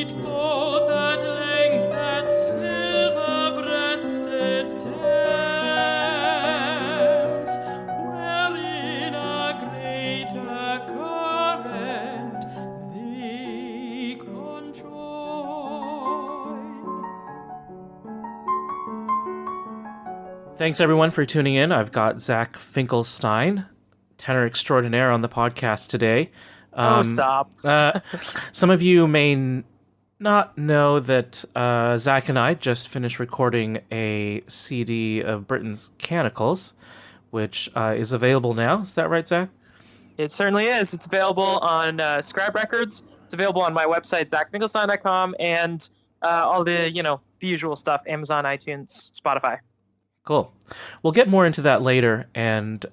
sweet both at length at silver-breasted Thames, wherein a greater current they conjoin. Thanks, everyone, for tuning in. I've got Zach Finkelstein, tenor extraordinaire, on the podcast today. Stop. Some of you may not know that Zach and I just finished recording a CD of Britten's Canticles, which is available now. Is that right, Zach? It certainly is. It's available on Scribe Records. It's available on my website, zachfinkelstein.com, and all the, the usual stuff, Amazon, iTunes, Spotify. Cool. We'll get more into that later, and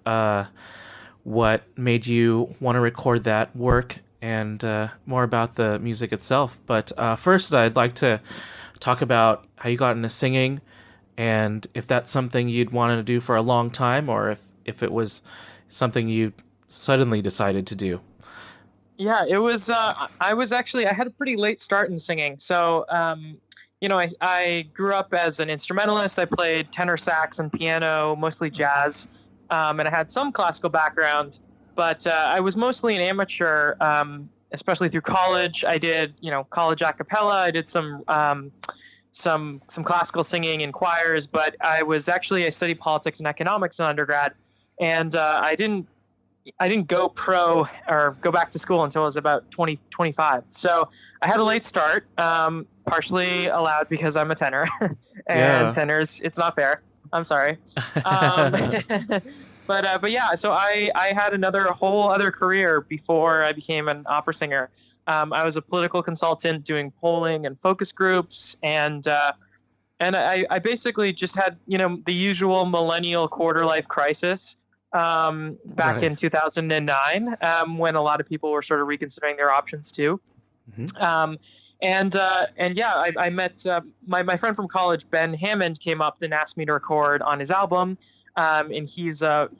what made you want to record that work, and more about the music itself. But first, I'd like to talk about how you got into singing, and if that's something you'd wanted to do for a long time, or if it was something you suddenly decided to do. Yeah, it was. I had a pretty late start in singing. So, I grew up as an instrumentalist. I played tenor sax and piano, mostly jazz. And I had some classical background, but I was mostly an amateur, especially through college. I did, college a cappella. I did some classical singing in choirs, but I studied politics and economics in undergrad, and I didn't go pro or go back to school until I was about 25. So I had a late start, partially allowed because I'm a tenor, and tenors, it's not fair. I'm sorry. But yeah, so I had a whole other career before I became an opera singer. I was a political consultant doing polling and focus groups, and I basically just had, the usual millennial quarter life crisis back in 2009, when a lot of people were sort of reconsidering their options too. Mm-hmm. And yeah, I met my friend from college, Ben Hammond, came up and asked me to record on his album. And he's a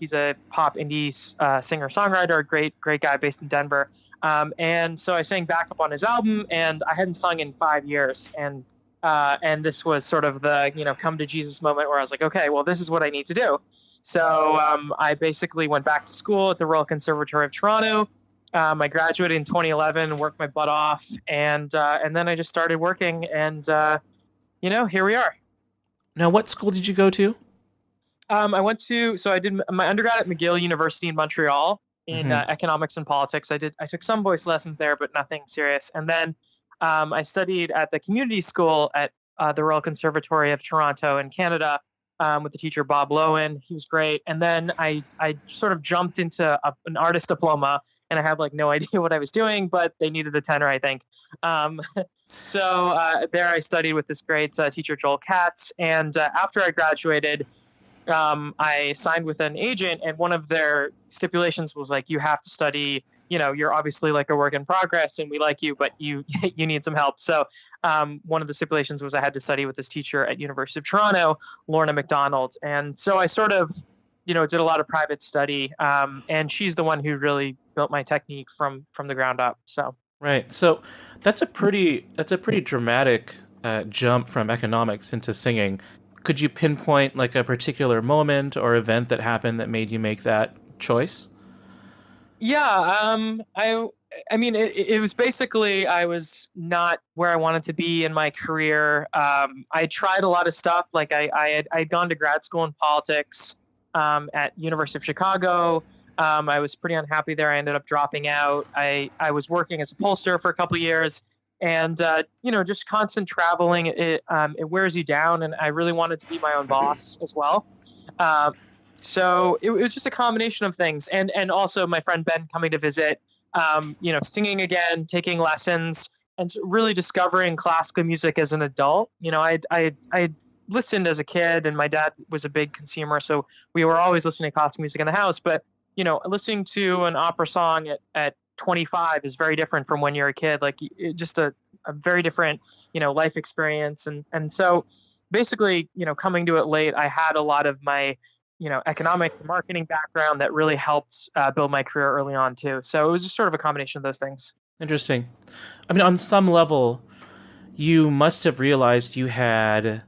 pop indie singer-songwriter, a great guy based in Denver. And so I sang backup on his album, and I hadn't sung in 5 years. And this was sort of the, come to Jesus moment where I was like, okay, well, this is what I need to do. So I basically went back to school at the Royal Conservatory of Toronto. I graduated in 2011, worked my butt off, and then I just started working, and here we are. Now, what school did you go to? I did my undergrad at McGill University in Montreal in economics and politics. I took some voice lessons there, but nothing serious. And then I studied at the community school at the Royal Conservatory of Toronto in Canada with the teacher Bob Lowen. He was great. And then I sort of jumped into an artist diploma, and I had no idea what I was doing, but they needed a tenor, I think. So there I studied with this great teacher, Joel Katz. And after I graduated, I signed with an agent, and one of their stipulations was you have to study, you're obviously a work in progress and we like you, but you need some help. So one of the stipulations was I had to study with this teacher at University of Toronto, Lorna MacDonald. And so I sort of, did a lot of private study. And she's the one who really built my technique from the ground up. So. Right. So that's a pretty dramatic jump from economics into singing. Could you pinpoint a particular moment or event that happened that made you make that choice? Yeah, I mean, it was basically I was not where I wanted to be in my career. I tried a lot of stuff. I had gone to grad school in politics at University of Chicago. I was pretty unhappy there. I ended up dropping out. I was working as a pollster for a couple of years. And, just constant traveling, it wears you down. And I really wanted to be my own boss as well. So it was just a combination of things. And also my friend Ben coming to visit, singing again, taking lessons, and really discovering classical music as an adult. I listened as a kid, and my dad was a big consumer. So we were always listening to classical music in the house. But, listening to an opera song at 25 is very different from when you're a kid. Just a very different, life experience. And so basically, coming to it late, I had a lot of my, economics and marketing background that really helped build my career early on too. So it was just sort of a combination of those things. Interesting. I mean, on some level, you must have realized you had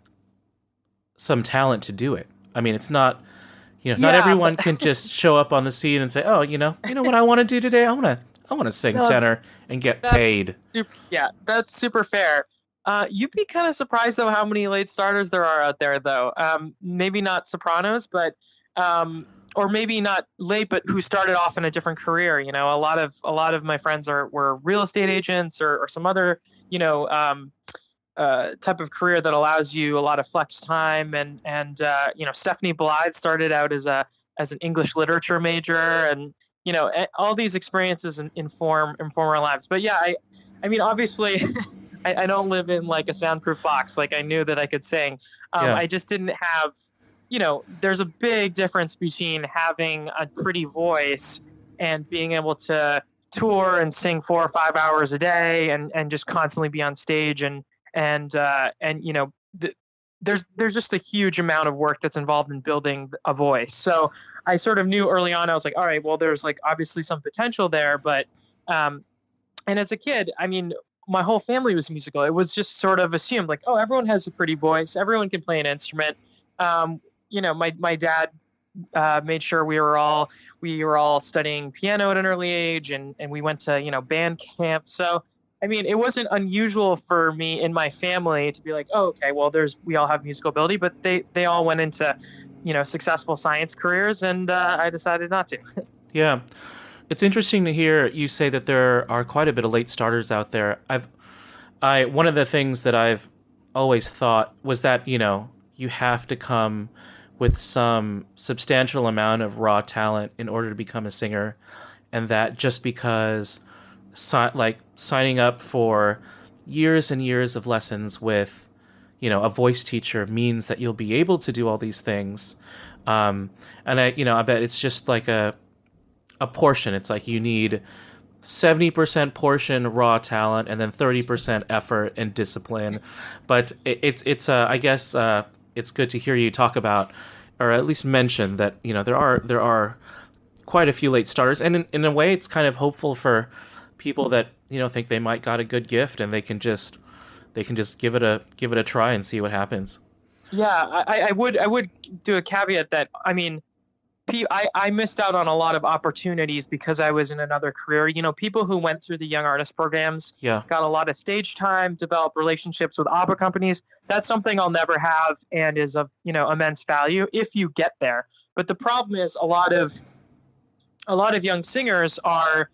some talent to do it. I mean, it's not, not Yeah, everyone can just show up on the scene and say, "Oh, you know what I want to do today? I want to sing no, tenor and get that's paid." super. Yeah, that's super fair. You'd be kind of surprised though how many late starters there are out there, though. Maybe not sopranos, but or maybe not late, but who started off in a different career. You know, a lot of my friends were real estate agents or some other type of career that allows you a lot of flex time. And Stephanie Blythe started out as an English literature major, and all these experiences inform our lives. But yeah, I mean, obviously, I don't live in like a soundproof box. Like I knew that I could sing. Yeah. I just didn't have, there's a big difference between having a pretty voice and being able to tour and sing 4 or 5 hours a day and just constantly be on stage and there's just a huge amount of work that's involved in building a voice. So I sort of knew early on, I was like, all right, well, there's like obviously some potential there, but and as a kid, I mean, my whole family was musical. It was just sort of assumed like, oh, everyone has a pretty voice, everyone can play an instrument. My dad made sure we were all studying piano at an early age, and we went to band camp. So I mean, it wasn't unusual for me in my family to be like, oh, okay, well, we all have musical ability, but they all went into successful science careers, and I decided not to. Yeah. It's interesting to hear you say that there are quite a bit of late starters out there. One of the things that I've always thought was that, you have to come with some substantial amount of raw talent in order to become a singer, and that just because signing up for years and years of lessons with a voice teacher means that you'll be able to do all these things. And I bet it's just like a portion. It's like you need 70% portion raw talent and then 30% effort and discipline. But it's I guess it's good to hear you talk about, or at least mention that there are quite a few late starters, and in a way it's kind of hopeful for people that think they might got a good gift, and they can just give it a try and see what happens. Yeah, I would do a caveat that, I mean, I missed out on a lot of opportunities because I was in another career. People who went through the young artist programs Yeah. got a lot of stage time, developed relationships with opera companies. That's something I'll never have, and is of immense value if you get there. But the problem is a lot of young singers are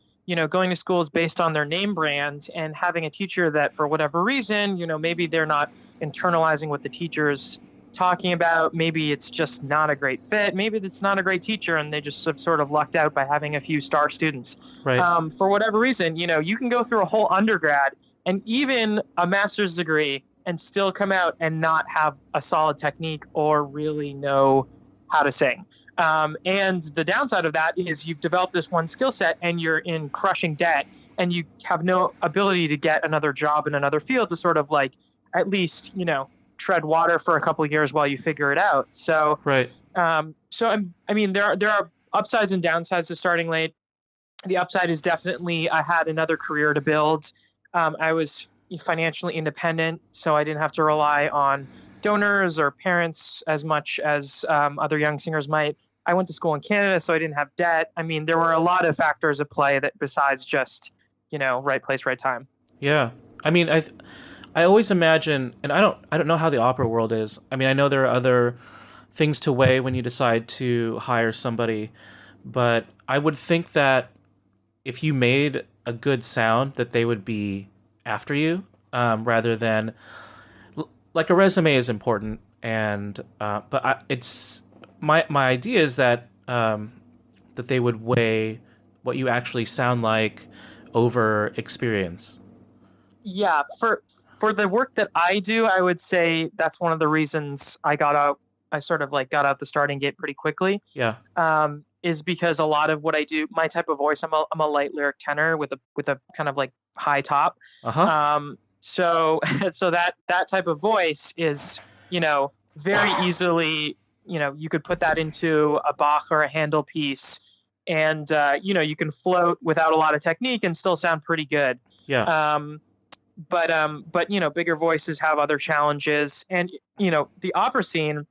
going to schools based on their name brand, and having a teacher that for whatever reason maybe they're not internalizing what the teacher's talking about. Maybe it's just not a great fit. Maybe it's not a great teacher, and they just have sort of lucked out by having a few star students. Right. For whatever reason, you can go through a whole undergrad and even a master's degree and still come out and not have a solid technique or really know how to sing. And the downside of that is you've developed this one skill set and you're in crushing debt, and you have no ability to get another job in another field to sort of like at least tread water for a couple of years while you figure it out. So Right. I mean, there are upsides and downsides to starting late. The upside is definitely I had another career to build. I was financially independent, so I didn't have to rely on donors or parents as much as other young singers might. I went to school in Canada, so I didn't have debt. I mean, there were a lot of factors at play that besides just right place, right time. Yeah. I mean, I always imagine, and I don't know how the opera world is. I mean, I know there are other things to weigh when you decide to hire somebody, but I would think that if you made a good sound, that they would be after you, rather than like a resume is important, and it's my idea is that that they would weigh what you actually sound like over experience. Yeah, for the work that I do, I would say that's one of the reasons I got out. I sort of like got out the starting gate pretty quickly. Yeah. Is because a lot of what I do, my type of voice, I'm a light lyric tenor with a kind of like high top. Uh-huh. So so that type of voice is very easily you could put that into a Bach or a Handel piece, and you can float without a lot of technique and still sound pretty good. Yeah. but bigger voices have other challenges. And the opera scene,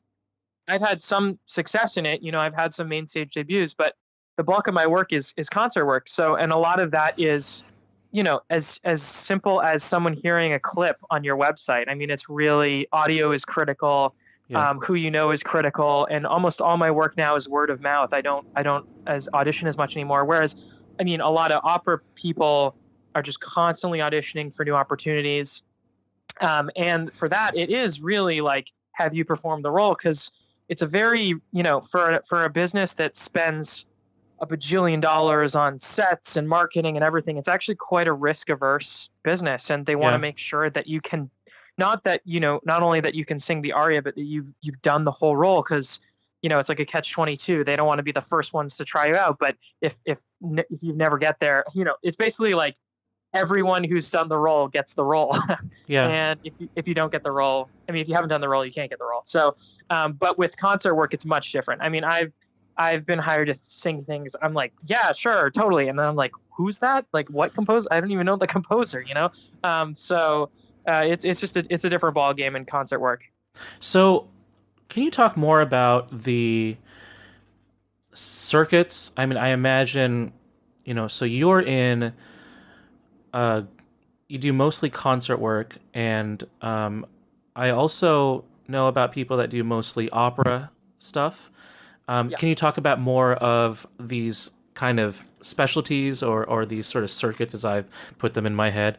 I've had some success in it. I've had some main stage debuts, but the bulk of my work is concert work. So, and a lot of that is, as simple as someone hearing a clip on your website. I mean, it's really, audio is critical. Yeah. Who is critical, and almost all my work now is word of mouth. I don't as audition as much anymore. Whereas, I mean, a lot of opera people are just constantly auditioning for new opportunities. And for that, it is really like, have you performed the role? Because it's a very, for a business that spends a bajillion dollars on sets and marketing and everything, it's actually quite a risk averse business. And they want to make sure that you can, not only that you can sing the aria, but that you've done the whole role. Because, it's like a catch-22. They don't want to be the first ones to try you out. But if you never get there, it's basically like everyone who's done the role gets the role. Yeah. And if you don't get the role, I mean, if you haven't done the role, you can't get the role. So, but with concert work, it's much different. I mean, I've been hired to sing things. I'm like, yeah, sure, totally. And then I'm like, who's that? Like, what composer? I don't even know the composer, So it's just it's a different ball game in concert work. So can you talk more about the circuits? I mean, I imagine, so you're in, you do mostly concert work, and I also know about people that do mostly opera stuff. Can you talk about more of these kind of specialties or these sort of circuits as I've put them in my head?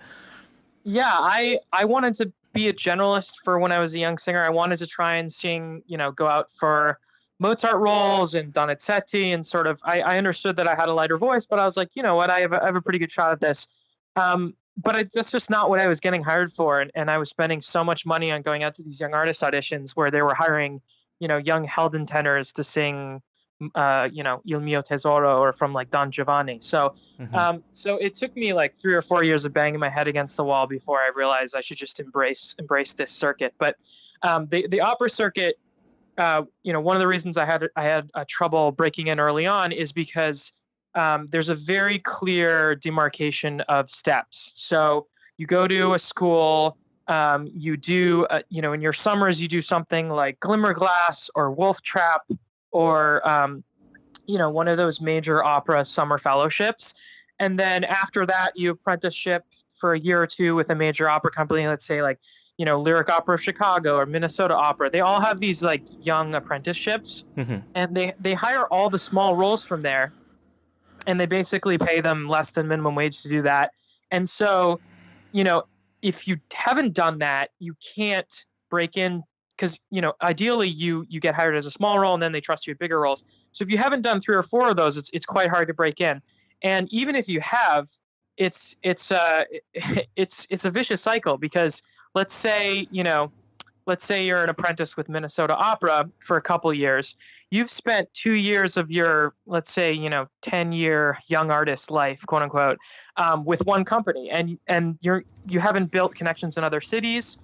Yeah, I wanted to be a generalist for when I was a young singer. I wanted to try and sing, go out for Mozart roles and Donizetti, and sort of, I understood that I had a lighter voice, but I was like, you know what, I have a pretty good shot at this. But that's just not what I was getting hired for. And I was spending so much money on going out to these young artist auditions where they were hiring, young Helden tenors to sing, Il mio tesoro, or from like Don Giovanni. So, so it took me like 3 or 4 years of banging my head against the wall before I realized I should just embrace this circuit. But the opera circuit, one of the reasons I had trouble breaking in early on is because there's a very clear demarcation of steps. So you go to a school, you do, in your summers, you do something like Glimmerglass or Wolf Trap, or, one of those major opera summer fellowships. And then after that, you apprenticeship for a year or two with a major opera company, let's say like, Lyric Opera of Chicago or Minnesota Opera. They all have these like young apprenticeships, and they hire all the small roles from there. And they basically pay them less than minimum wage to do that. And so, if you haven't done that, you can't break in, because, ideally you get hired as a small role and then they trust you with bigger roles. So if you haven't done 3 or 4 of those, it's quite hard to break in. And even if you have, it's a vicious cycle, because let's say you're an apprentice with Minnesota Opera for a couple years. You've spent 2 years of your, let's say, 10-year young artist life, quote unquote, with one company, and you haven't built connections in other cities.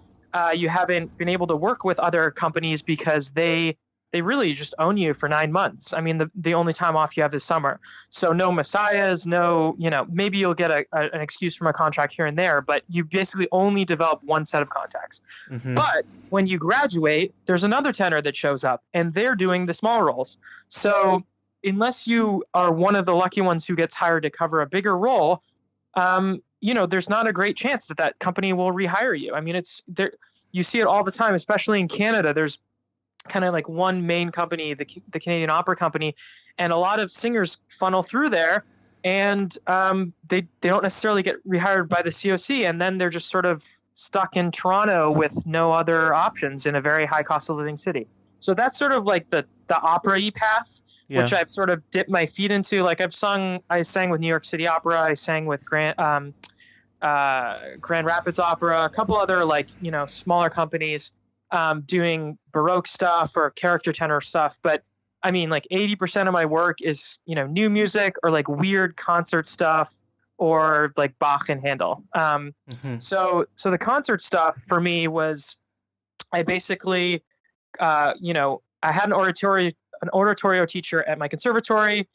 You haven't been able to work with other companies because they really just own you for 9 months. I mean, the only time off you have is summer. So no messiahs, no, maybe you'll get an excuse from a contract here and there, but you basically only develop one set of contacts. But when you graduate, there's another tenor that shows up, and they're doing the small roles. So unless you are one of the lucky ones who gets hired to cover a bigger role, there's not a great chance that company will rehire you. I mean, it's there. You see it all the time, especially in Canada. There's kind of like one main company, the Canadian Opera Company, and a lot of singers funnel through there, and they don't necessarily get rehired by the COC, and then they're just sort of stuck in Toronto with no other options in a very high cost of living city. So that's sort of like the opera-y path, which I've sort of dipped my feet into. Like I sang with New York City Opera, I sang with Grand Rapids Opera, a couple other smaller companies, doing Baroque stuff or character tenor stuff. But I mean, like 80% of my work is, new music or like weird concert stuff or like Bach and Handel. So the concert stuff for me was, I basically, I had an oratorio teacher at my conservatory.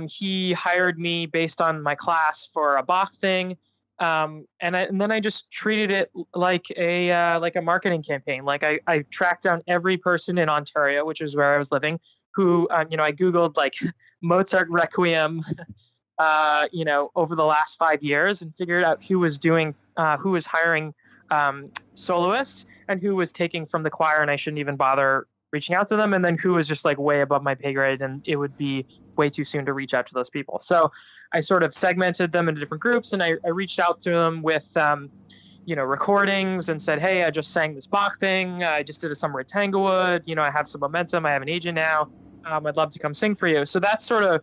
He hired me based on my class for a Bach thing. And then I just treated it like a marketing campaign. Like I tracked down every person in Ontario, which is where I was living, who I Googled like Mozart Requiem, over the last 5 years, and figured out who was hiring soloists and who was taking from the choir, and I shouldn't even bother reaching out to them, and then who was just like way above my pay grade, and it would be way too soon to reach out to those people. So I sort of segmented them into different groups, and I reached out to them with recordings and said, hey, I just sang this Bach thing. I just did a summer at Tanglewood. I have some momentum. I have an agent now. I'd love to come sing for you. So that's sort of,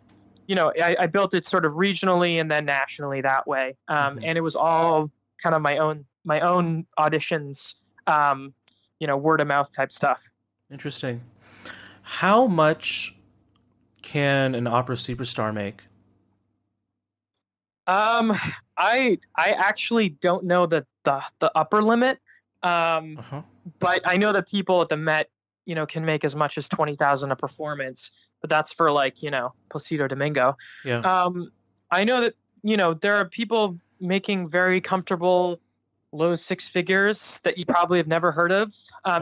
I built it sort of regionally and then nationally that way. And it was all kind of my own auditions, word of mouth type stuff. Interesting. How much can an opera superstar make? I actually don't know the upper limit. But I know that people at the Met, can make as much as 20,000 a performance, but that's for like, Placido Domingo. Yeah. I know that, there are people making very comfortable low six figures that you probably have never heard of.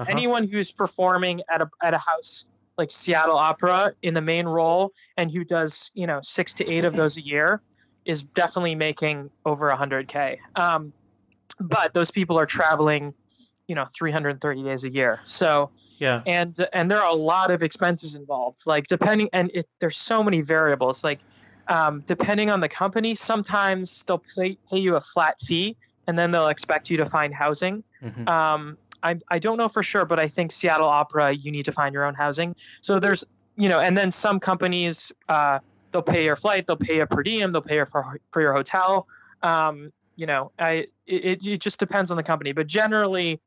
Anyone who's performing at a house like Seattle Opera in the main role and who does, 6 to 8 of those a year is definitely making over 100K. But those people are traveling, 330 days a year. So, yeah. And there are a lot of expenses involved, like there's so many variables, like, depending on the company, sometimes they'll pay you a flat fee and then they'll expect you to find housing. I don't know for sure, but I think Seattle Opera, you need to find your own housing. So there's, and then some companies, they'll pay your flight, they'll pay you per diem, they'll pay you for your hotel. It just depends on the company, but generally,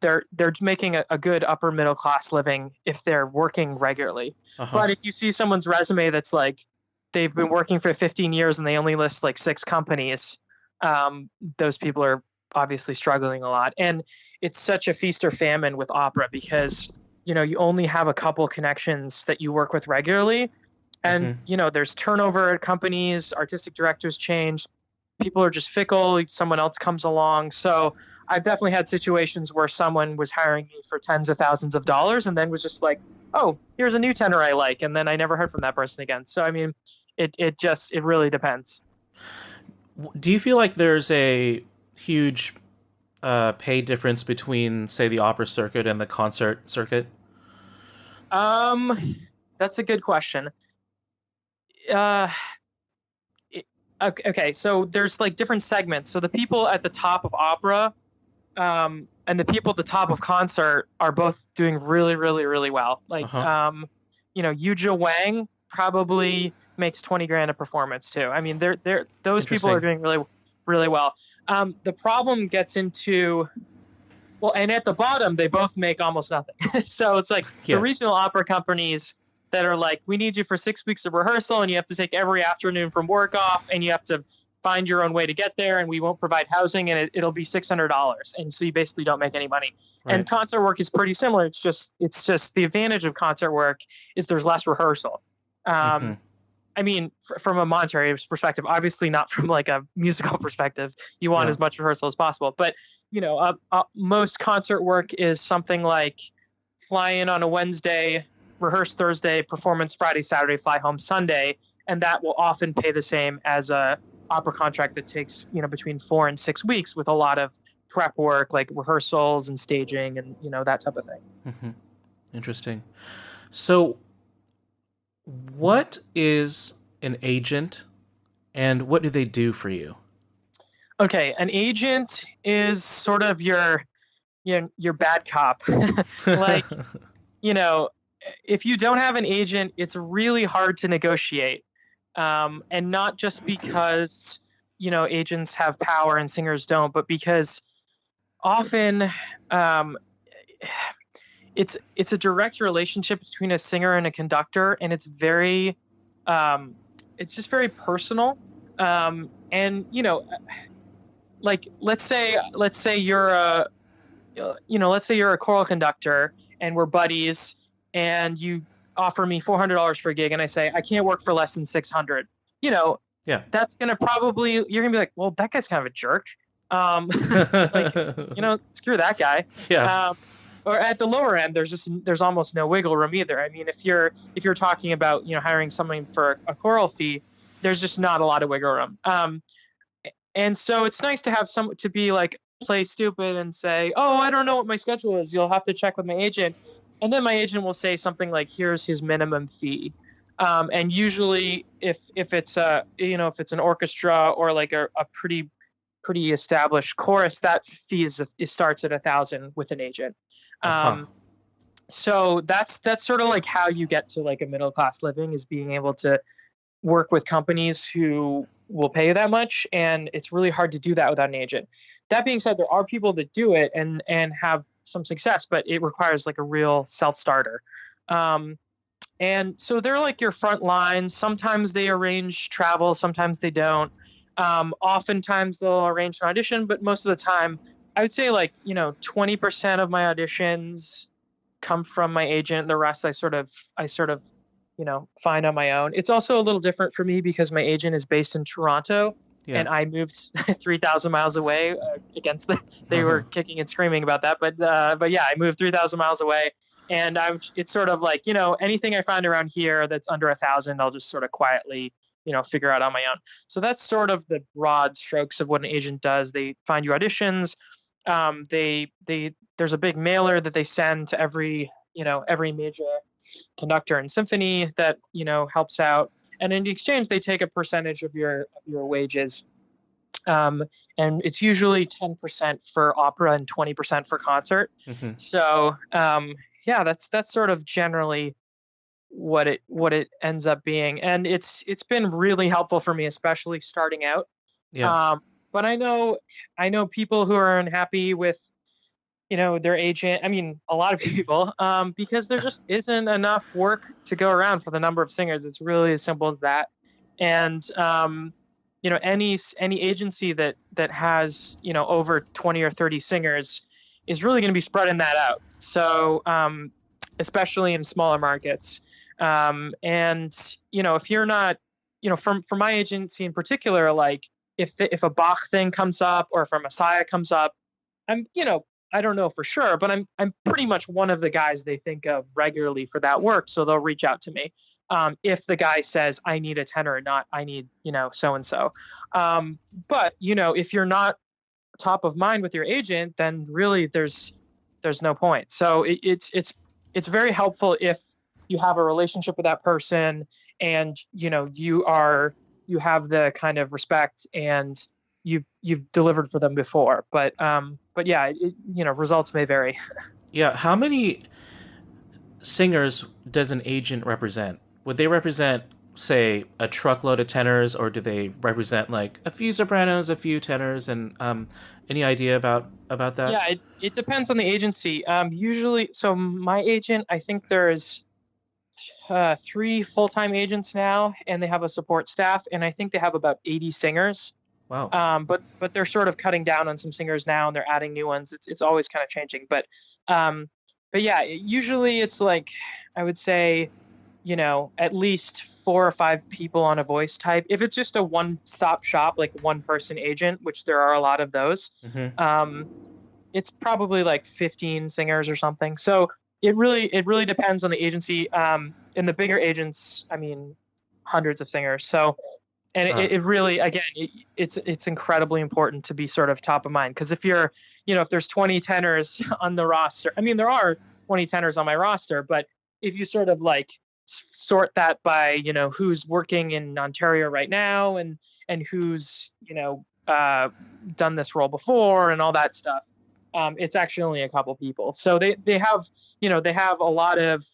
they're making a good upper middle class living if they're working regularly. But if you see someone's resume that's like they've been working for 15 years and they only list like 6 companies, those people are obviously struggling a lot. And it's such a feast or famine with opera because, you only have a couple connections that you work with regularly. And, there's turnover at companies, artistic directors change, people are just fickle, someone else comes along. So I've definitely had situations where someone was hiring me for tens of thousands of dollars and then was just like, oh, here's a new tenor I like. And then I never heard from that person again. So, I mean, it really depends. Do you feel like there's a huge pay difference between, say, the opera circuit and the concert circuit? That's a good question. Okay, so there's like different segments. So the people at the top of opera, and the people at the top of concert are both doing really, really, really well. Like, Yuja Wang probably makes 20 grand a performance too. I mean, those people are doing really, really well. The problem gets into, well, and at the bottom, they both make almost nothing. So it's like the regional opera companies that are like, we need you for 6 weeks of rehearsal and you have to take every afternoon from work off and you have to find your own way to get there and we won't provide housing and it'll be $600. And so you basically don't make any money. Right. And concert work is pretty similar. It's just the advantage of concert work is there's less rehearsal. I mean, from a monetary perspective, obviously not from like a musical perspective, you want as much rehearsal as possible. But, most concert work is something like fly in on a Wednesday, rehearse Thursday, performance Friday, Saturday, fly home Sunday. And that will often pay the same as a opera contract that takes, between 4 and 6 weeks with a lot of prep work, like rehearsals and staging and, that type of thing. Interesting. So what is an agent and what do they do for you? Okay, an agent is sort of your bad cop. Like, if you don't have an agent, it's really hard to negotiate. And not just because, agents have power and singers don't, but because often it's a direct relationship between a singer and a conductor, and it's very it's just very personal. And like let's say you're a choral conductor and we're buddies and you offer me $400 for a gig and I say I can't work for less than $600. Yeah. that's gonna probably, you're gonna be like, well, that guy's kind of a jerk. Like, screw that guy. Yeah. Or at the lower end, there's almost no wiggle room either. I mean, if you're talking about hiring someone for a choral fee, there's just not a lot of wiggle room. And so it's nice to have some to be like play stupid and say, oh, I don't know what my schedule is. You'll have to check with my agent, and then my agent will say something like, here's his minimum fee. And usually, if it's if it's an orchestra or like a pretty established chorus, that fee starts at 1,000 with an agent. Uh-huh. So that's sort of like how you get to like a middle class living, is being able to work with companies who will pay you that much, and it's really hard to do that without an agent. That being said, there are people that do it and have some success, but it requires like a real self starter. And so they're like your front line. Sometimes they arrange travel, sometimes they don't. Oftentimes they'll arrange an audition, but most of the time, I would say like 20% of my auditions come from my agent. The rest I sort of find on my own. It's also a little different for me because my agent is based in Toronto, Yeah. and I moved 3,000 miles away. They were kicking and screaming about that, but yeah, I moved 3,000 miles away, and it's sort of like anything I find around here that's under 1,000, I'll just sort of quietly figure out on my own. So that's sort of the broad strokes of what an agent does. They find you auditions. There's a big mailer that they send to every major conductor and symphony that helps out, and in exchange they take a percentage of your wages, and it's usually 10% for opera and 20% for concert. Mm-hmm. So yeah, that's sort of generally what it ends up being, and it's been really helpful for me, especially starting out. Yeah. But I know people who are unhappy with their agent. I mean, a lot of people, because there just isn't enough work to go around for the number of singers. It's really as simple as that. And any agency that has over 20 or 30 singers is really going to be spreading that out. So especially in smaller markets. And if you're not, for my agency in particular, like if a Bach thing comes up or if a Messiah comes up, I'm I don't know for sure, but I'm pretty much one of the guys they think of regularly for that work, so they'll reach out to me. If the guy says I need a tenor, not I need so and so. But if you're not top of mind with your agent, then really there's no point. So it's very helpful if you have a relationship with that person, and you have the kind of respect, and you've delivered for them before. But yeah, results may vary. Yeah. How many singers does an agent represent? Would they represent, say, a truckload of tenors, or do they represent like a few sopranos, a few tenors, and any idea about that? Yeah, it depends on the agency. Usually, so my agent, I think there's 3 full-time agents now, and they have a support staff, and I think they have about 80 singers. Wow. But they're sort of cutting down on some singers now, and they're adding new ones. It's always kind of changing, but yeah, usually it's like, I would say, at least 4 or 5 people on a voice type. If it's just a one-stop shop, like one-person agent, which there are a lot of those, it's probably like 15 singers or something. So it really depends on the agency. In the bigger agents, I mean, hundreds of singers. So. And it really, again, it's incredibly important to be sort of top of mind, because if you're, if there's 20 tenors on the roster, I mean, there are 20 tenors on my roster, but if you sort of like sort that by, who's working in Ontario right now and who's, done this role before and all that stuff, it's actually only a couple people. So they have a lot of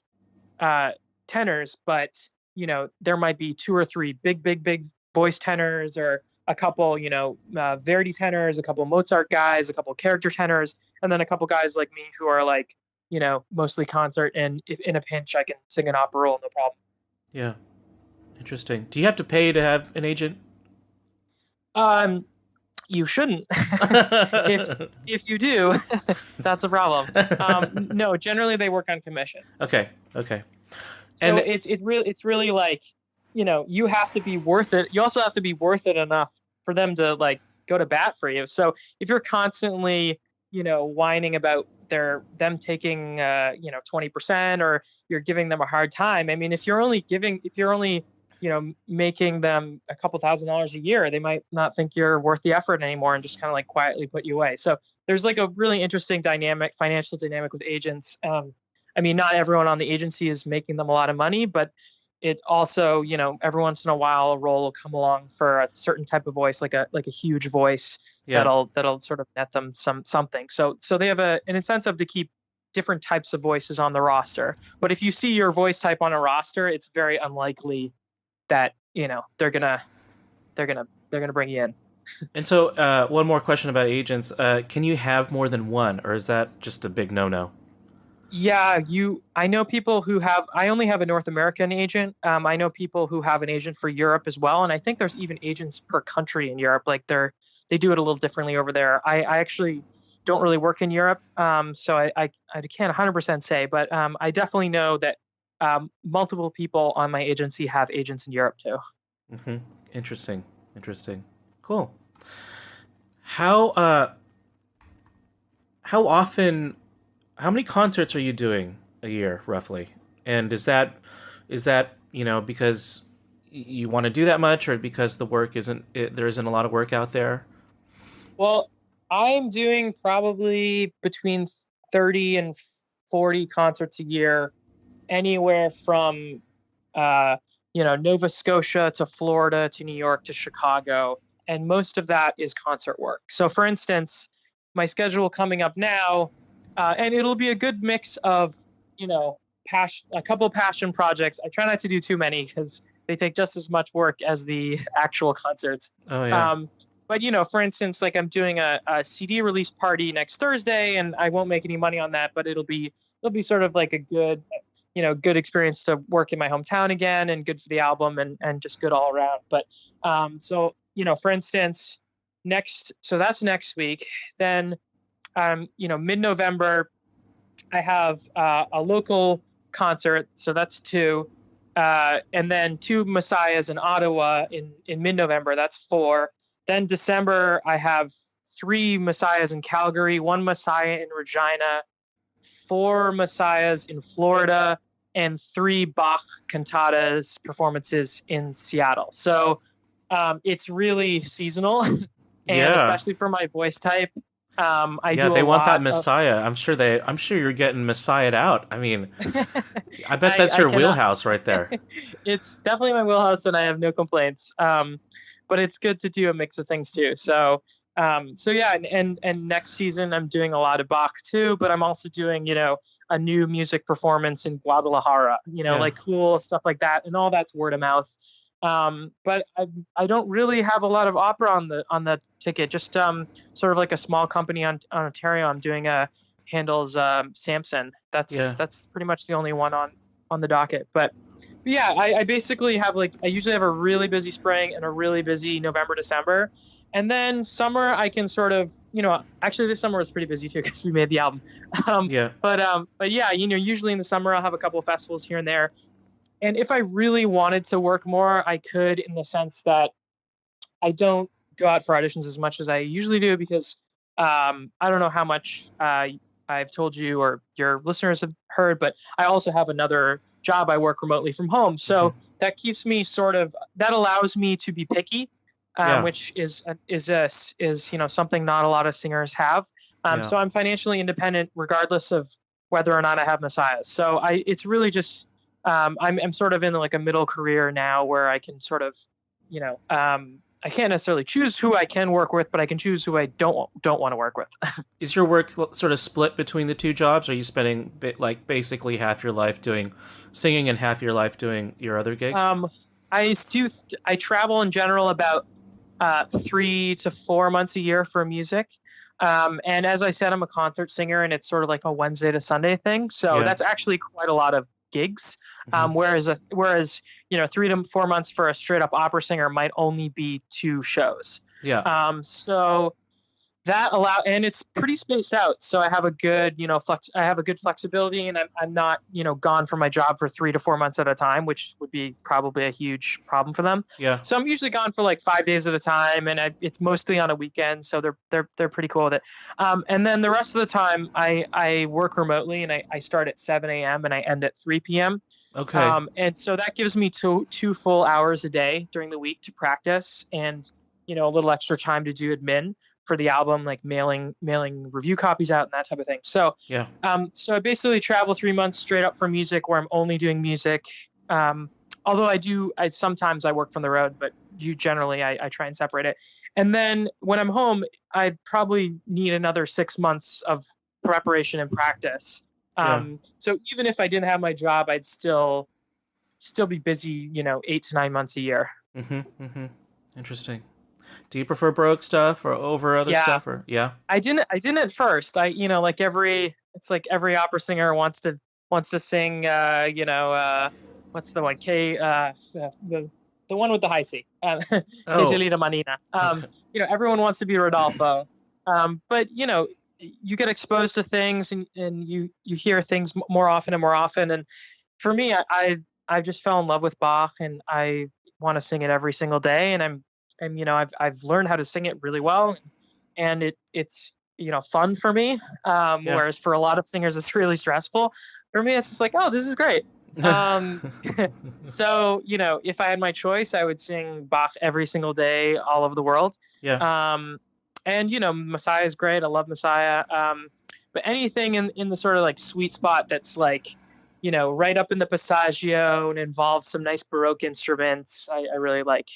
tenors, but, there might be 2 or 3 big voice tenors, or a couple, Verdi tenors, a couple Mozart guys, a couple character tenors, and then a couple guys like me who are like, mostly concert, and if in a pinch I can sing an opera role, no problem. Yeah. Interesting. Do you have to pay to have an agent? You shouldn't. if you do, that's a problem. No, generally they work on commission. Okay. So and it's really like, you have to be worth it. You also have to be worth it enough for them to like go to bat for you. So if you're constantly, whining about them taking 20%, or you're giving them a hard time. I mean, if you're only making them a couple $1,000s a year, they might not think you're worth the effort anymore and just kind of like quietly put you away. So there's like a really interesting financial dynamic with agents. I mean, not everyone on the agency is making them a lot of money, but it also, every once in a while a role will come along for a certain type of voice, like a huge voice Yeah. that'll sort of net them something. So they have an incentive to keep different types of voices on the roster. But if you see your voice type on a roster, it's very unlikely that they're gonna bring you in. And so, one more question about agents. Can you have more than one, or is that just a big no-no? Yeah, I know people who have. I only have a North American agent. I know people who have an agent for Europe as well, and I think there's even agents per country in Europe. Like they do it a little differently over there. I actually don't really work in Europe, so I can't 100% say, but I definitely know that multiple people on my agency have agents in Europe too. Mm-hmm. Interesting. Cool. How often? How many concerts are you doing a year, roughly? And is that because you want to do that much, or because there isn't a lot of work out there? Well, I'm doing probably between 30 and 40 concerts a year, anywhere from Nova Scotia to Florida to New York to Chicago, and most of that is concert work. So, for instance, my schedule coming up now, and it'll be a good mix of a couple passion projects. I try not to do too many because they take just as much work as the actual concerts. Oh yeah. But for instance, like I'm doing a CD release party next Thursday, and I won't make any money on that, but it'll be sort of like a good experience to work in my hometown again, and good for the album, and just good all around. But so for instance, that's next week. Then mid-November, I have a local concert, so that's two, and then two Messiahs in Ottawa in mid-November. That's four. Then December, I have three Messiahs in Calgary, one Messiah in Regina, four Messiahs in Florida, and three Bach cantatas performances in Seattle. So it's really seasonal, and especially for my voice type. They want that Messiah. I'm sure you're getting Messiah'd out. I mean, I bet that's your wheelhouse right there. It's definitely my wheelhouse, and I have no complaints. But it's good to do a mix of things too. So yeah, and next season I'm doing a lot of Bach too, but I'm also doing, a new music performance in Guadalajara, like cool stuff like that. And all that's word of mouth. But I don't really have a lot of opera on the ticket, just sort of like a small company on Ontario. I'm doing a Handel's Samson. That's pretty much the only one on the docket. But yeah, I basically have I usually have a really busy spring and a really busy November, December. And then summer, I can sort of, actually this summer was pretty busy too because we made the album. But yeah, usually in the summer I'll have a couple of festivals here and there. And if I really wanted to work more, I could, in the sense that I don't go out for auditions as much as I usually do, because I don't know how much I've told you or your listeners have heard, but I also have another job. I work remotely from home. So that keeps me that allows me to be picky, which is something not a lot of singers have. So I'm financially independent regardless of whether or not I have Messiahs. So it's really just, I'm sort of in like a middle career now where I can sort of, I can't necessarily choose who I can work with, but I can choose who I don't want to work with. Is your work sort of split between the two jobs? Are you spending basically half your life doing singing and half your life doing your other gig? I travel in general about 3 to 4 months a year for music. And as I said, I'm a concert singer, and it's sort of like a Wednesday to Sunday thing. So that's actually quite a lot of gigs. Whereas 3 to 4 months for a straight up opera singer might only be 2 shows. Yeah. So and it's pretty spaced out, so I have a good, I have a good flexibility, and I'm not, gone from my job for 3 to 4 months at a time, which would be probably a huge problem for them. Yeah. So I'm usually gone for like 5 days at a time, and it's mostly on a weekend, so they're pretty cool with it. And then the rest of the time, I work remotely, and I start at 7 a.m. and I end at 3 p.m. Okay. And so that gives me two full hours a day during the week to practice, and a little extra time to do admin for the album, like mailing review copies out and that type of thing. So Yeah. so I basically travel 3 months straight up for music, where I'm only doing music. Although I sometimes I work from the road, but generally I try and separate it. And then when I'm home, I probably need another 6 months of preparation and practice. Yeah. So even if I didn't have my job, I'd still be busy, 8 to 9 months a year. Interesting. Do you prefer Baroque stuff or over other Yeah. stuff, or yeah? I didn't at first. Like it's like every opera singer wants to sing, what's the one? The one with the high C. Che Oh. Gelida Manina. Everyone wants to be Rodolfo. But you get exposed to things, and you hear things more often and more often. And for me, I just fell in love with Bach, and I want to sing it every single day. And I've learned how to sing it really well, and it's fun for me. Yeah. Whereas for a lot of singers, it's really stressful. For me, it's just like, oh, this is great. So if I had my choice, I would sing Bach every single day, all over the world. Yeah. And Messiah is great. I love Messiah. But anything in the sort of like sweet spot that's like, right up in the passaggio and involves some nice Baroque instruments, I really like.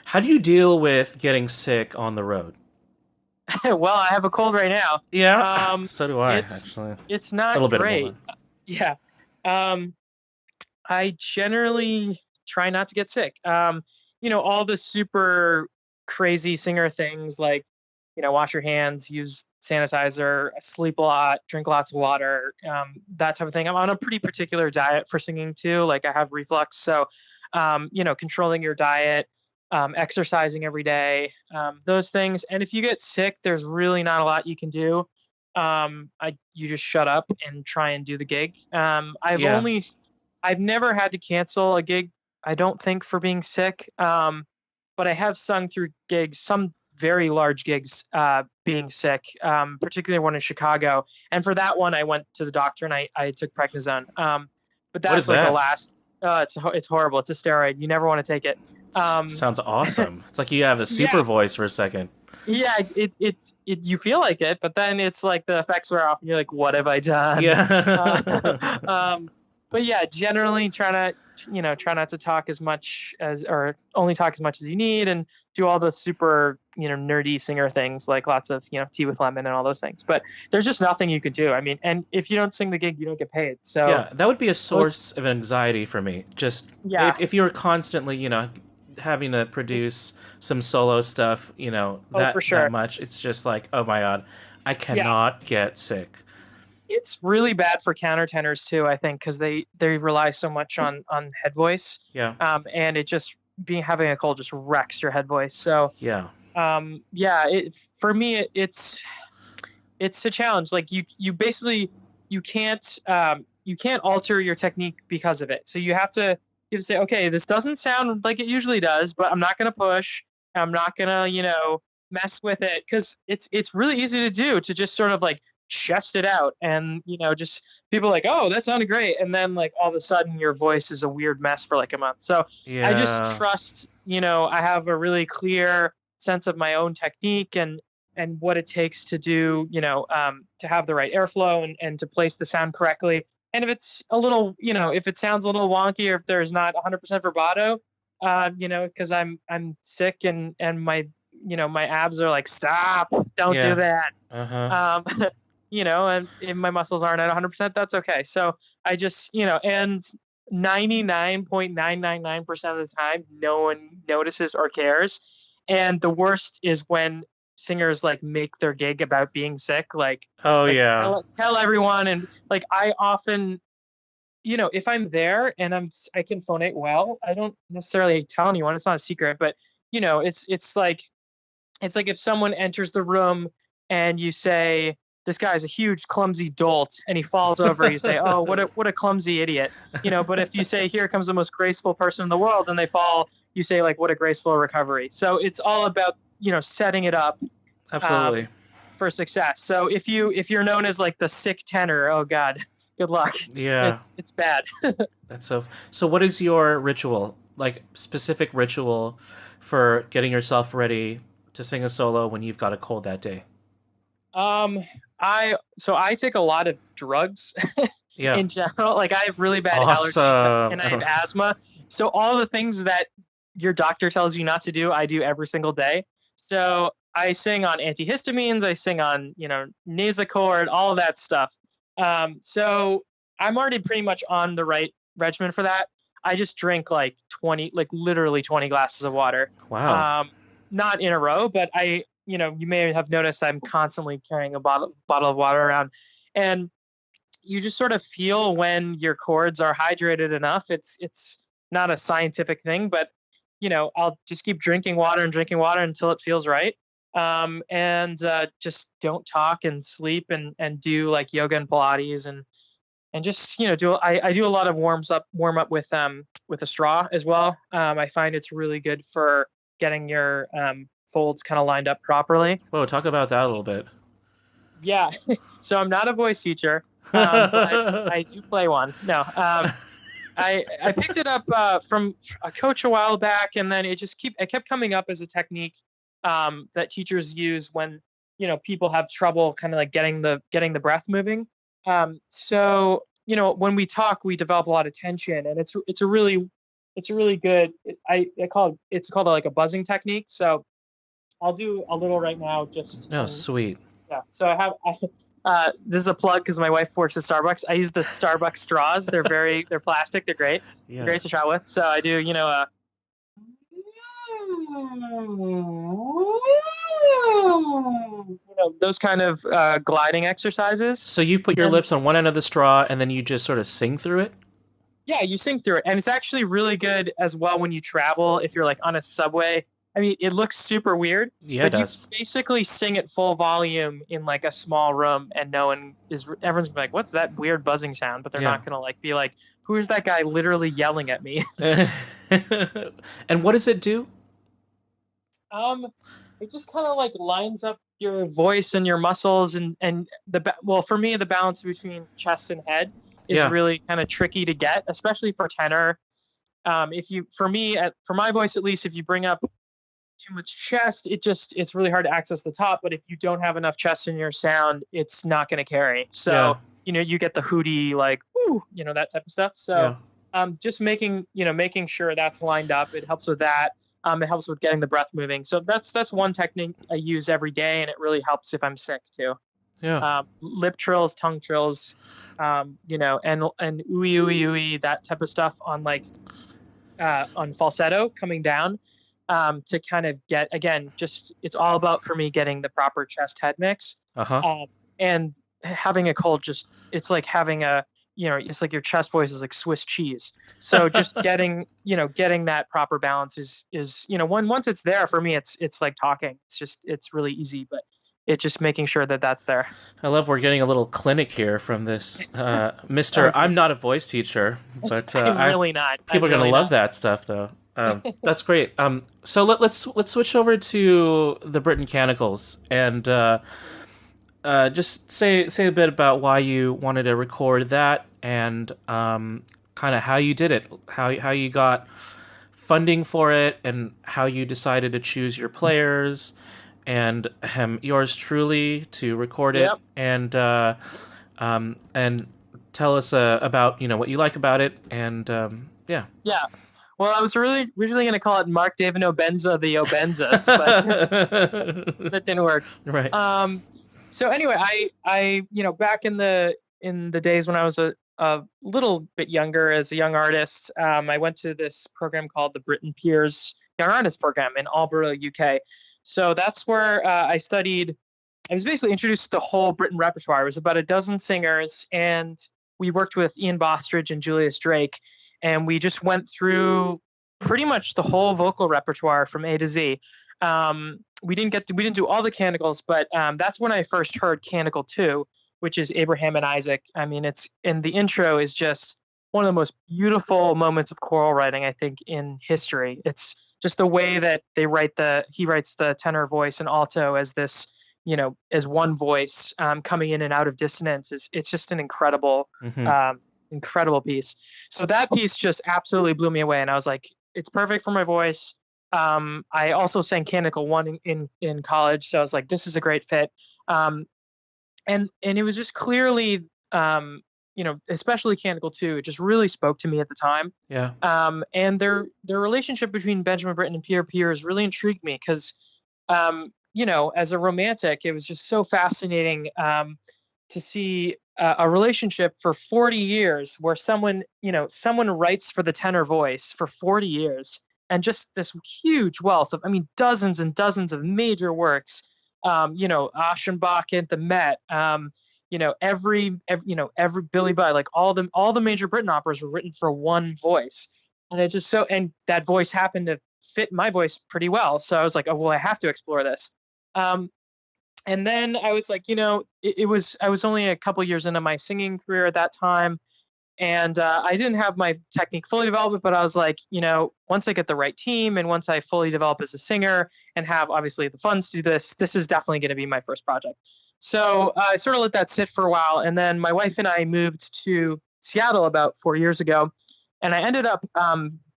How do you deal with getting sick on the road? Well, I have a cold right now. Yeah. So do I, it's actually. It's not A little bit great. of one. Yeah. I generally try not to get sick. All the super crazy singer things like, wash your hands, use sanitizer, sleep a lot, drink lots of water, that type of thing. I'm on a pretty particular diet for singing too. Like I have reflux. So, controlling your diet, exercising every day, those things. And if you get sick, there's really not a lot you can do. You just shut up and try and do the gig. Yeah. I've never had to cancel a gig, I don't think, for being sick. But I have sung through gigs, some very large gigs, being sick, particularly one in Chicago. And for that one, I went to the doctor and I took prednisone. But What is that's like that? the last. It's horrible. It's a steroid. You never want to take it. Sounds awesome. It's like you have a super Yeah. voice for a second. Yeah, you feel like it, but then it's like the effects wear off, and you're like, what have I done? Yeah. But yeah, generally try not to talk as much or only talk as much as you need, and do all the super, nerdy singer things, like lots of, tea with lemon and all those things. But there's just nothing you could do. I mean, and if you don't sing the gig, you don't get paid. So Yeah, that would be a source of anxiety for me. Just Yeah. if you were constantly, having to produce some solo stuff, for sure. that much, it's just like, oh my God, I cannot get sick. It's really bad for countertenors too, I think, because they rely so much on head voice. Yeah. And it just having a cold just wrecks your head voice. So Yeah. For me, it's a challenge. Like you basically you can't alter your technique because of it. So you have to say, okay, this doesn't sound like it usually does, but I'm not going to push. I'm not going to mess with it, because it's really easy to do, to just sort of like chest it out, and just people are like, oh, that sounded great, and then like all of a sudden your voice is a weird mess for like a month. So Yeah. I just trust, I have a really clear sense of my own technique and what it takes to do, to have the right airflow and to place the sound correctly. And if it's a little, if it sounds a little wonky, or if there's not 100% vibrato, because I'm sick and my my abs are like, stop, don't Yeah. do that. Uh-huh. And if my muscles aren't at 100%, that's okay. So I just, and 99.999% of the time, no one notices or cares. And the worst is when singers like make their gig about being sick, like, Oh like, yeah. tell everyone. And like, I often, if I'm there and I can phonate well, I don't necessarily tell anyone. It's not a secret, but it's like, It's like if someone enters the room and you say, this guy's a huge clumsy dolt, and he falls over, you say, oh, what a clumsy idiot. But if you say, here comes the most graceful person in the world, and they fall, you say, like, what a graceful recovery. So it's all about, setting it up Absolutely. for success. So if you're known as like the sick tenor, oh God, good luck. Yeah. It's bad. That's so what is your ritual? Like specific ritual for getting yourself ready to sing a solo when you've got a cold that day? I take a lot of drugs Yeah. in general. Like I have really bad Awesome. allergies and I have asthma. So all the things that your doctor tells you not to do, I do every single day. So I sing on antihistamines, I sing on, Nasacort, all of that stuff. So I'm already pretty much on the right regimen for that. I just drink like literally 20 glasses of water. Wow. Not in a row, but you may have noticed I'm constantly carrying a bottle of water around, and you just sort of feel when your cords are hydrated enough. It's not a scientific thing, but I'll just keep drinking water until it feels right. And just don't talk and sleep and do like yoga and Pilates and just I do a lot of warm up with a straw as well. I find it's really good for getting your folds kind of lined up properly. Whoa, talk about that a little bit. Yeah. So I'm not a voice teacher, but I do play one. No. I picked it up from a coach a while back, and then it kept coming up as a technique that teachers use when people have trouble kind of like getting the breath moving. So when we talk, we develop a lot of tension, and it's a really good. It's called like a buzzing technique. So I'll do a little right now. Sweet. Yeah. So this is a plug because my wife works at Starbucks. I use the Starbucks straws. They're plastic. They're great. Yeah. They're great to travel with. So I do, those kind of gliding exercises. So you put your lips on one end of the straw and then you just sort of sing through it? Yeah, you sing through it. And it's actually really good as well when you travel, if you're like on a subway. I mean, it looks super weird. Yeah, it does. You basically sing at full volume in like a small room, and everyone's gonna be like, "What's that weird buzzing sound?" But they're not gonna like be like, "Who is that guy literally yelling at me?" And what does it do? It just kind of like lines up your voice and your muscles, and for me, the balance between chest and head is really kind of tricky to get, especially for tenor. For my voice at least, if you bring up too much chest, it's really hard to access the top. But if you don't have enough chest in your sound, it's not going to carry. So you get the hooty, like woo, that type of stuff. So just making sure that's lined up. It helps with that. It helps with getting the breath moving. So that's one technique I use every day, and it really helps if I'm sick too. Yeah. Lip trills, tongue trills, and ooey ooey ooey, that type of stuff on like on falsetto coming down. To kind of get, again, it's all about for me getting the proper chest head mix. And having a cold, it's like having it's like your chest voice is like Swiss cheese. So just getting that proper balance is once it's there for me, it's like talking. It's really easy, but it's just making sure that that's there. I love we're getting a little clinic here from this Mr. I'm not a voice teacher, but I'm really not. People are going to love that stuff though. That's great. So let's switch over to the Britten Canticles and just say a bit about why you wanted to record that and kind of how you did it, how you got funding for it, and how you decided to choose your players and yours truly to record it, and tell us about what you like about it, and yeah. Well, I was originally going to call it Mark David Obenza the Obenzas, but that didn't work. Right. So anyway, I back in the days when I was a little bit younger as a young artist, I went to this program called the Britten and Pears Young Artist Program in Albury, UK. So that's where I studied. I was basically introduced to the whole Britten repertoire. It was about a dozen singers, and we worked with Ian Bostridge and Julius Drake. And we just went through pretty much the whole vocal repertoire from A to Z. We didn't do all the Canticles, but that's when I first heard Canticle 2, which is Abraham and Isaac. I mean, the intro is just one of the most beautiful moments of choral writing, I think, in history. It's just the way that he writes the tenor voice and alto as this, as one voice, coming in and out of dissonance. It's just an incredible piece. So that piece just absolutely blew me away. And I was like, it's perfect for my voice. I also sang Canticle 1 in college. So I was like, this is a great fit. And it was just clearly, especially Canticle 2, it just really spoke to me at the time. Yeah. And their relationship between Benjamin Britten and Pierre Pears really intrigued me because, as a romantic, it was just so fascinating to see a relationship for 40 years where someone writes for the tenor voice for 40 years, and just this huge wealth of, dozens and dozens of major works, Aschenbach and the Met, every Billy Budd, like all the major Britten operas were written for one voice. And it just and that voice happened to fit my voice pretty well. So I was like, oh, well, I have to explore this. And then I was like, I was only a couple years into my singing career at that time. And I didn't have my technique fully developed, but I was like, once I get the right team and once I fully develop as a singer and have obviously the funds to do this is definitely going to be my first project. So I sort of let that sit for a while. And then my wife and I moved to Seattle about 4 years ago. And I ended up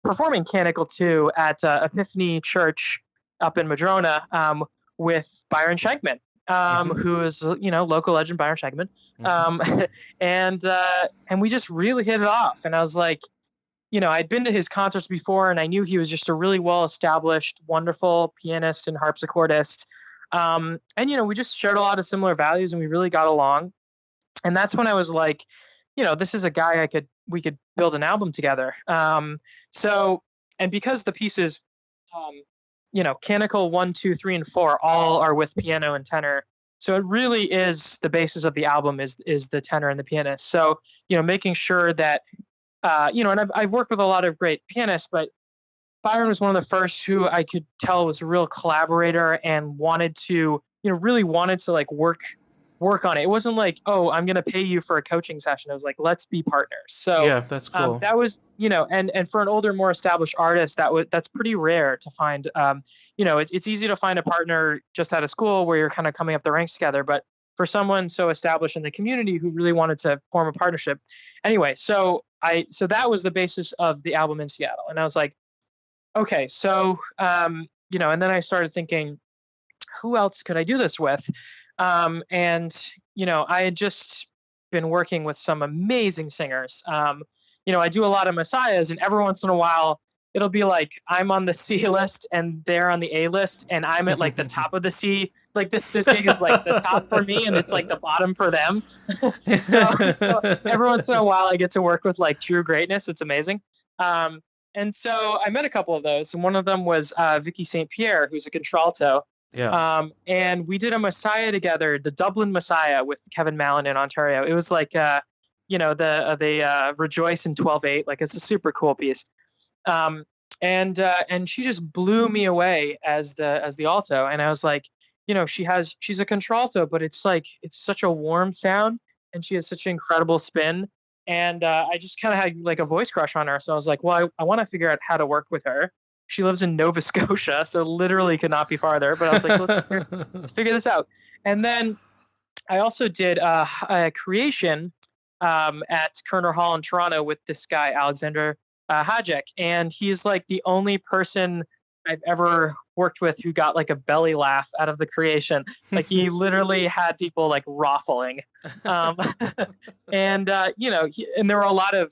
performing Canticle 2 at Epiphany Church up in Madrona with Byron Shankman. Who is, local legend Byron Shankman. And we just really hit it off. And I was like, I'd been to his concerts before and I knew he was just a really well-established, wonderful pianist and harpsichordist. And, we just shared a lot of similar values and we really got along. And that's when I was like, this is a guy we could build an album together. And because the pieces, Canticle 1, 2, 3, and 4 all are with piano and tenor. So it really is the basis of the album is the tenor and the pianist. So, making sure that, and I've worked with a lot of great pianists, but Byron was one of the first who I could tell was a real collaborator and really wanted to like work on it. It wasn't like, oh, I'm going to pay you for a coaching session. It was like, let's be partners. So yeah, that's cool. That was, and for an older, more established artist, that's pretty rare to find. It's easy to find a partner just out of school where you're kind of coming up the ranks together. But for someone so established in the community who really wanted to form a partnership, anyway, so that was the basis of the album in Seattle. And I was like, okay, so and then I started thinking, who else could I do this with? I had just been working with some amazing singers. I do a lot of messiahs, and every once in a while it'll be like I'm on the C list and they're on the A list and I'm at like the top of the C. Like this gig is like the top for me and it's like the bottom for them. so every once in a while I get to work with like true greatness. It's amazing. And so I met a couple of those, and one of them was Vicky St. Pierre, who's a contralto. Yeah. And we did a Messiah together, the Dublin Messiah with Kevin Mallon in Ontario. It was like, the Rejoice in 12/8. Like it's a super cool piece. And she just blew me away as the alto. And I was like, she's a contralto, but it's such a warm sound and she has such an incredible spin. And I just kind of had like a voice crush on her. So I was like, well, I want to figure out how to work with her. She lives in Nova Scotia, so literally could not be farther. But I was like, let's figure this out. And then I also did a creation at Kerner Hall in Toronto with this guy, Alexander Hajek. And he's like the only person I've ever worked with who got like a belly laugh out of the creation. Like he literally had people like raffling. And there were a lot of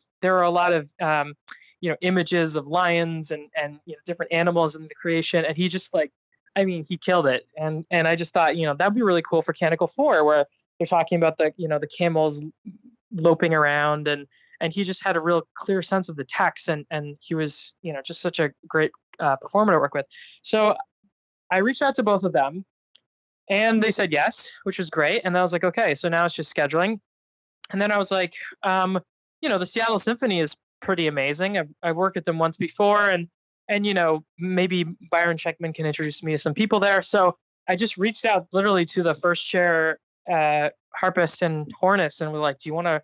images of lions and different animals in the creation. And he just he killed it. And I just thought, that'd be really cool for Canticle 4, where they're talking about the camels loping around, and he just had a real clear sense of the text, and he was, just such a great performer to work with. So I reached out to both of them and they said yes, which was great. And I was like, okay, so now it's just scheduling. And then I was like, the Seattle Symphony is pretty amazing. I've worked with them once before, and and maybe Byron Checkman can introduce me to some people there. So I just reached out literally to the first chair harpist and hornist, and we're like, do you want to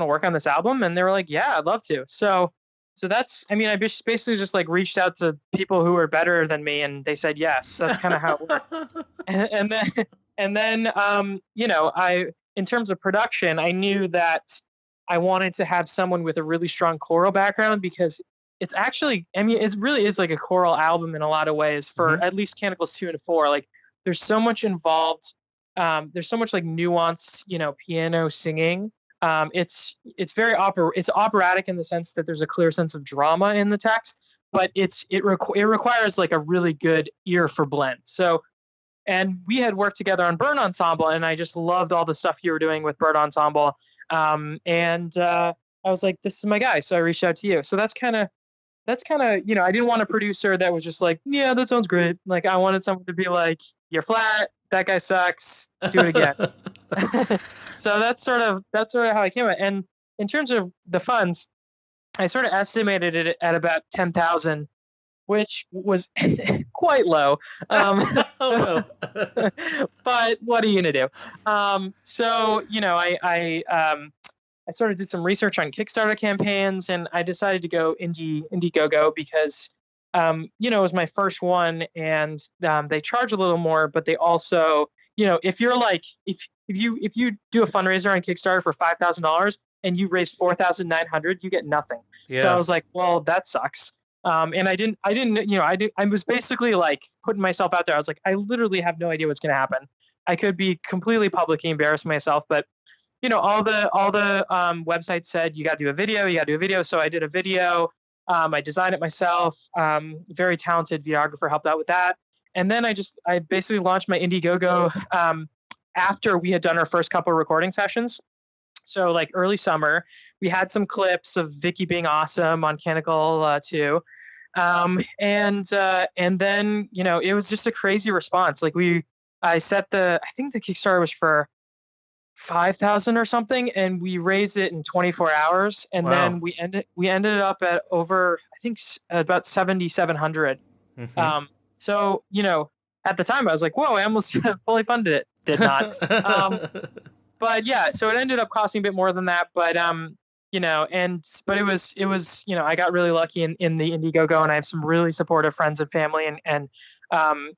work on this album? And they were like, yeah, I'd love to. So that's, I mean, I basically just like reached out to people who were better than me, and they said yes. That's kind of how it worked. And then in terms of production, I knew that I wanted to have someone with a really strong choral background, because it's actually, I mean, it really is like a choral album in a lot of ways for at least Canticles 2 and 4. Like, there's so much involved. There's so much like nuance, piano singing. It's very it's operatic in the sense that there's a clear sense of drama in the text, but it requires like a really good ear for blend. So, and we had worked together on Bird Ensemble, and I just loved all the stuff you were doing with Bird Ensemble. And I was like, this is my guy. So I reached out to you. So that's kind of, I didn't want a producer that was just like, yeah, that sounds great. Like, I wanted someone to be like, you're flat, that guy sucks, do it again. So that's sort of how I came at it. And in terms of the funds, I sort of estimated it at about 10,000, which was quite low. Oh, no. But what are you gonna do? So I sort of did some research on Kickstarter campaigns, and I decided to go Indiegogo because it was my first one, and they charge a little more, but they also, if you're like, if you do a fundraiser on Kickstarter for $5,000 and you raise 4,900, you get nothing. Yeah. So I was like, well, that sucks. And I was basically like putting myself out there. I was like, I literally have no idea what's going to happen. I could be completely publicly embarrassing myself, but all the websites said you got to do a video. So I did a video. I designed it myself. Very talented videographer helped out with that. And then I basically launched my Indiegogo after we had done our first couple of recording sessions. So like early summer, we had some clips of Vicky being awesome on Canticle 2. And then, it was just a crazy response. Like I think the Kickstarter was for 5,000 or something, and we raised it in 24 hours. And Wow. then we ended up at over, I think about 7,700. So, at the time I was like, whoa, I almost fully funded it. Did not. But yeah, so it ended up costing a bit more than that, but but it was I got really lucky in the Indiegogo, and I have some really supportive friends and family, and I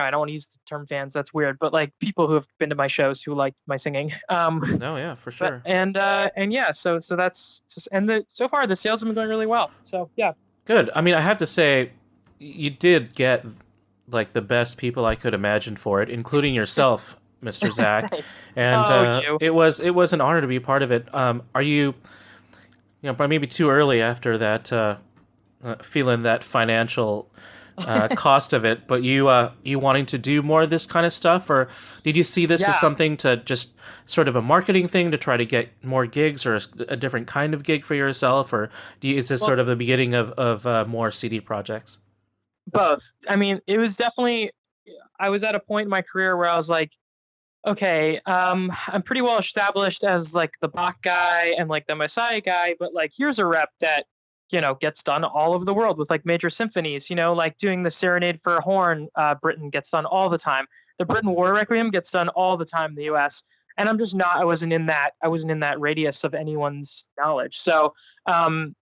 don't want to use the term fans, that's weird, but like people who have been to my shows who like my singing. No, yeah, for sure. And yeah, so that's just, and so far the sales have been going really well. So yeah. Good. I mean, I have to say, you did get like the best people I could imagine for it, including yourself, Mr. Zach. And it was an honor to be a part of it. Are you, but maybe too early after that, feeling that financial cost of it, but you wanting to do more of this kind of stuff, or did you see this as something to just sort of a marketing thing to try to get more gigs, or a different kind of gig for yourself, or is this sort of the beginning of more CD projects? Both. I mean, it was definitely, I was at a point in my career where I was like, okay, I'm pretty well established as like the Bach guy and like the Messiah guy, but like here's a rep that gets done all over the world with like major symphonies, like doing the Serenade for Horn, Britten gets done all the time. The Britten War Requiem gets done all the time in the US. And I'm just not, I wasn't in that radius of anyone's knowledge. So,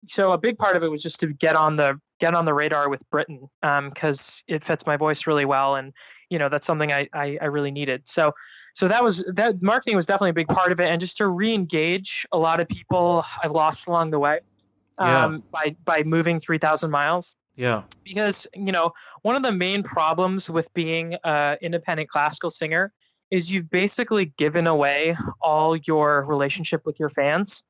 so a big part of it was just to get on the radar with Britten, because it fits my voice really well. And, that's something I really needed. So that marketing was definitely a big part of it. And just to re-engage a lot of people I've lost along the way. By moving 3,000 miles. Yeah. Because, one of the main problems with being an independent classical singer is you've basically given away all your relationship with your fans.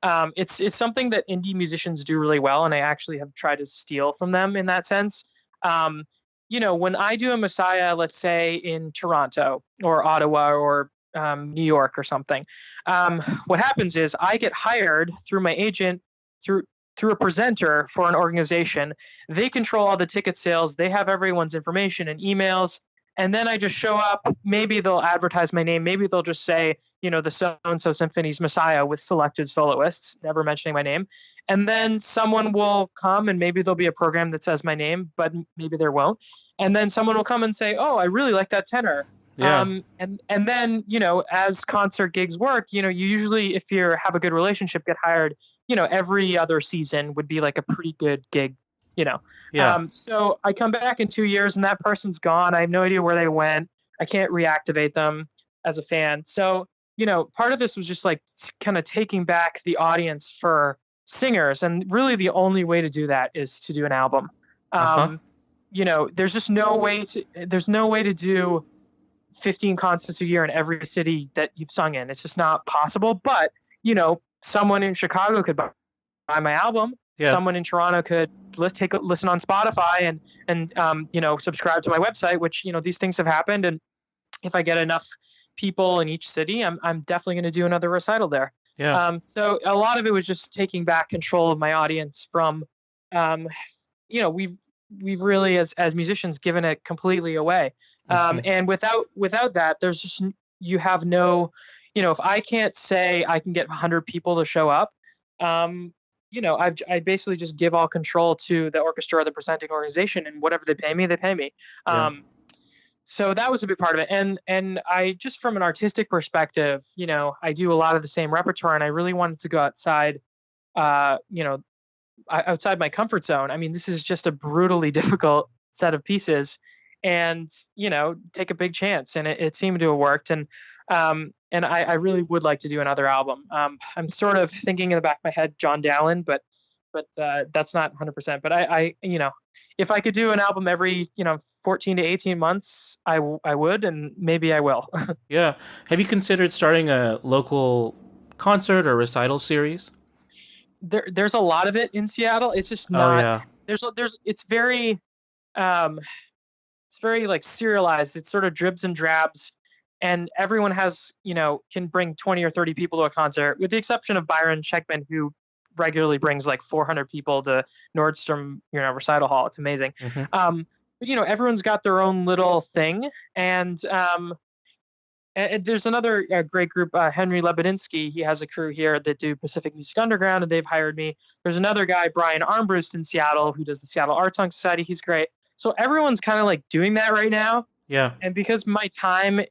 It's something that indie musicians do really well, and I actually have tried to steal from them in that sense. When I do a Messiah, let's say in Toronto or Ottawa or New York or something, what happens is I get hired through my agent, through a presenter for an organization. They control all the ticket sales. They have everyone's information and emails. And then I just show up. Maybe they'll advertise my name. Maybe they'll just say, the so-and-so symphony's Messiah with selected soloists, never mentioning my name. And then someone will come, and maybe there'll be a program that says my name, but maybe there won't. And then someone will come and say, oh, I really like that tenor. Yeah. And then, as concert gigs work, you usually, if you have a good relationship, get hired, every other season would be like a pretty good gig, Yeah. So I come back in 2 years and that person's gone. I have no idea where they went. I can't reactivate them as a fan. So, part of this was just like kind of taking back the audience for singers. And really the only way to do that is to do an album. There's just no way to do 15 concerts a year in every city that you've sung in. It's just not possible. But, someone in Chicago could buy my album. Yeah. Someone in Toronto could listen on Spotify and subscribe to my website, which, these things have happened. And if I get enough people in each city, I'm definitely going to do another recital there. Yeah. So a lot of it was just taking back control of my audience from, we've really, as musicians, given it completely away. And without that, there's just, you have no, if I can't say I can get 100 people to show up, I basically just give all control to the orchestra or the presenting organization, and whatever they pay me, they pay me. Yeah. So that was a big part of it. And I just, from an artistic perspective, I do a lot of the same repertoire, and I really wanted to go outside, outside my comfort zone. I mean, this is just a brutally difficult set of pieces, and, take a big chance. And it seemed to have worked. And I really would like to do another album. I'm sort of thinking in the back of my head, John Dowland, but that's not 100%. But I if I could do an album every, 14 to 18 months, I would, and maybe I will. Yeah. Have you considered starting a local concert or recital series? There's a lot of it in Seattle. It's just not. Oh, yeah. It's very like serialized. It's sort of dribs and drabs. And everyone has, can bring 20 or 30 people to a concert, with the exception of Byron Checkman, who regularly brings like 400 people to Nordstrom, recital hall. It's amazing. Mm-hmm. But, everyone's got their own little thing. And there's another great group, Henry Lebedinsky. He has a crew here that do Pacific Music Underground, and they've hired me. There's another guy, Brian Armbruster, in Seattle, who does the Seattle Art Song Society. He's great. So everyone's kind of like doing that right now. Yeah. And because my time,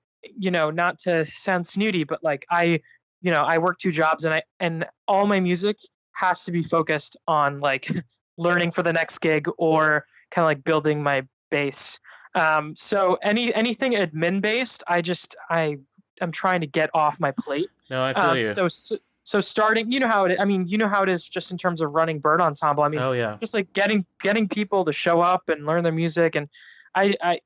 not to sound snooty, but like I work 2 jobs, and all my music has to be focused on like learning for the next gig or kind of like building my base. So anything admin based, I'm trying to get off my plate. No, I feel you. So starting, how it is just in terms of running Bird Ensemble. I mean, Oh, yeah. just like getting people to show up and learn their music. And I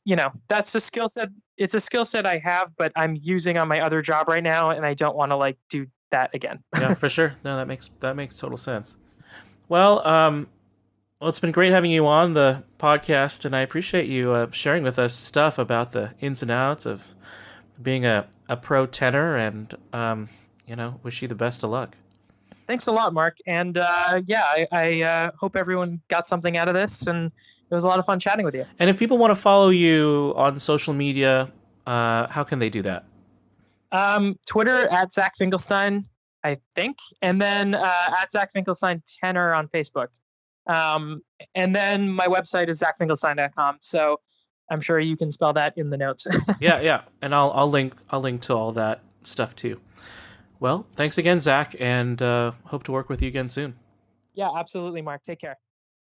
that's a skill set. It's a skill set I have, but I'm using on my other job right now, and I don't want to like do that again. Yeah, for sure. No, that makes total sense. Well, it's been great having you on the podcast, and I appreciate you sharing with us stuff about the ins and outs of being a pro tenor, and wish you the best of luck. Thanks a lot, Mark. And I hope everyone got something out of this, and it was a lot of fun chatting with you. And if people want to follow you on social media, how can they do that? Twitter at Zach Finkelstein, I think, and then at Zach Finkelstein Tenor on Facebook. And then my website is zachfinkelstein.com. So I'm sure you can spell that in the notes. Yeah, and I'll link to all that stuff too. Well, thanks again, Zach, and hope to work with you again soon. Yeah, absolutely, Mark. Take care.